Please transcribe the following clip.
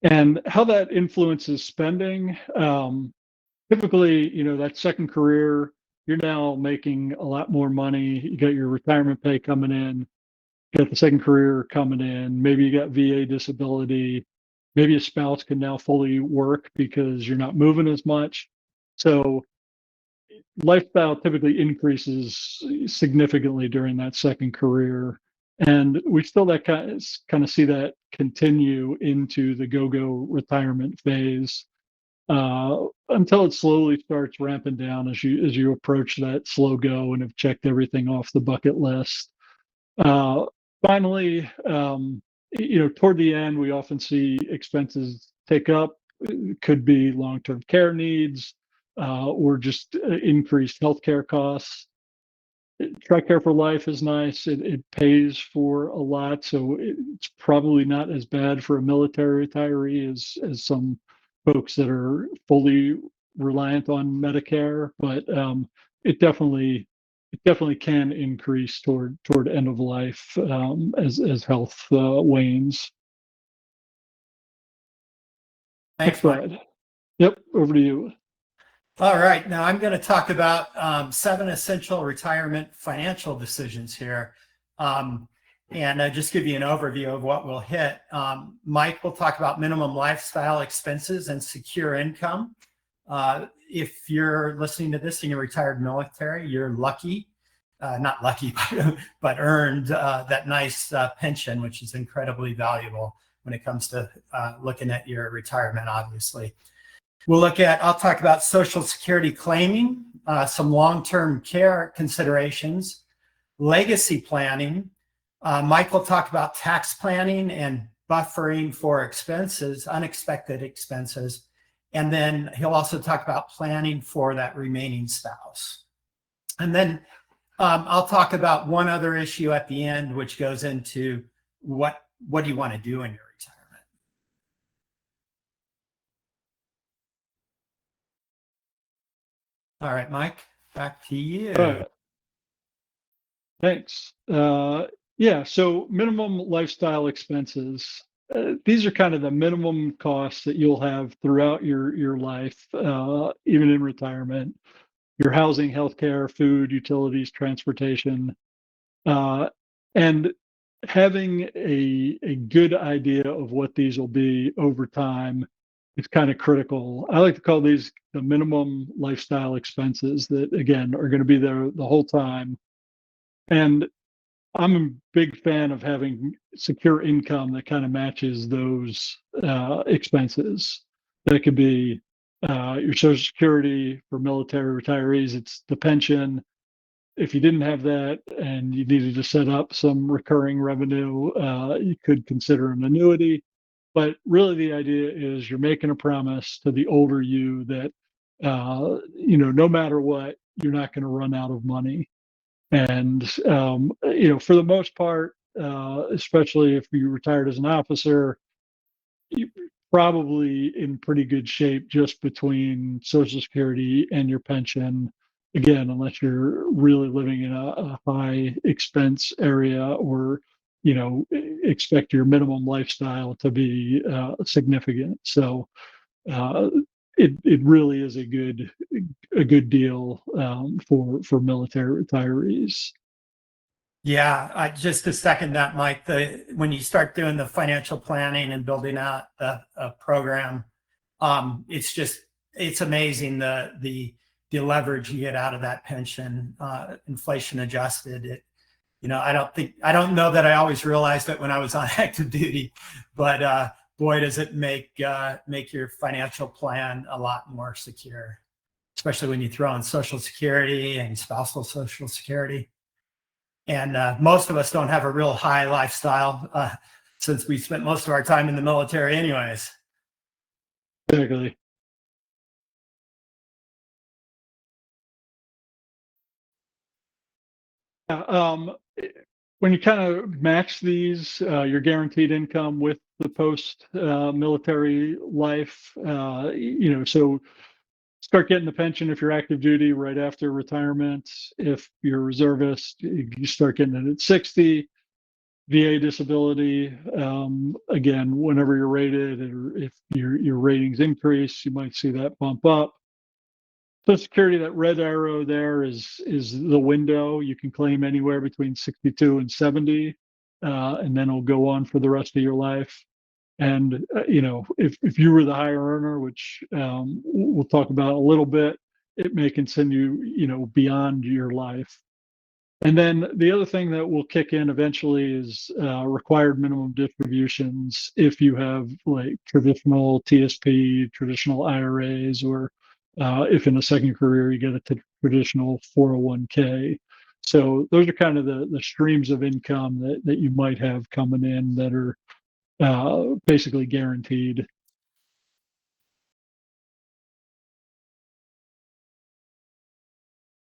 And how that influences spending, typically, that second career, you're now making a lot more money. You got your retirement pay coming in, you got the second career coming in, maybe you got VA disability, maybe a spouse can now fully work because you're not moving as much. So lifestyle typically increases significantly during that second career. And we still that kind of see that continue into the go-go retirement phase, until it slowly starts ramping down as you approach that slow go and have checked everything off the bucket list. Uh, Finally, toward the end, we often see expenses take up. It could be long-term care needs, or just increased healthcare costs. TRICARE for Life is nice. It pays for a lot, so it's probably not as bad for a military retiree as some folks that are fully reliant on Medicare. But it definitely it definitely can increase toward end of life, as health wanes. Next Thanks, Mike. slide. Yep, over to you. All right, now I'm going to talk about 7 essential retirement financial decisions here. And just give you an overview of what we'll hit. Mike will talk about minimum lifestyle expenses and secure income. If you're listening to this and you're retired military, you're lucky, not lucky, but earned that nice pension, which is incredibly valuable when it comes to looking at your retirement, obviously. I'll talk about Social Security claiming, some long-term care considerations, legacy planning. Mike will talk about tax planning and buffering for expenses, unexpected expenses. And then he'll also talk about planning for that remaining spouse. And then I'll talk about one other issue at the end, which goes into what do you want to do in your retirement. All right, Mike, back to you. Thanks. Yeah, so minimum lifestyle expenses. These are kind of the minimum costs that you'll have throughout your life, even in retirement. Your housing, healthcare, food, utilities, transportation, and having a good idea of what these will be over time is kind of critical. I like to call these the minimum lifestyle expenses that, again, are going to be there the whole time. And I'm a big fan of having secure income that kind of matches those expenses. That could be your Social Security for military retirees. It's the pension. If you didn't have that and you needed to set up some recurring revenue, you could consider an annuity. But really, the idea is you're making a promise to the older you that, no matter what, you're not going to run out of money. And, for the most part, especially if you retired as an officer, you're probably in pretty good shape just between Social Security and your pension. Again, unless you're really living in a high expense area, or, expect your minimum lifestyle to be significant. So it really is a good deal, for military retirees. Yeah, just to second that, Mike, when you start doing the financial planning and building out a program, it's amazing the leverage you get out of that pension, inflation adjusted. I don't know that I always realized it when I was on active duty, but boy, does it make your financial plan a lot more secure, especially when you throw in Social Security and spousal Social Security. And most of us don't have a real high lifestyle, since we spent most of our time in the military anyways. Exactly. When you kind of match these, your guaranteed income with the post military life, so start getting the pension if you're active duty right after retirement. If you're a reservist, you start getting it at 60. VA disability, again, whenever you're rated, or if your ratings increase, you might see that bump up. Social Security, that red arrow there is the window. You can claim anywhere between 62 and 70, and then it'll go on for the rest of your life. And if you were the higher earner, which we'll talk about a little bit, it may continue beyond your life. And then the other thing that will kick in eventually is required minimum distributions if you have like traditional TSP, traditional IRAs, or if in a second career you get a traditional 401k. So those are kind of the streams of income that you might have coming in that are basically guaranteed.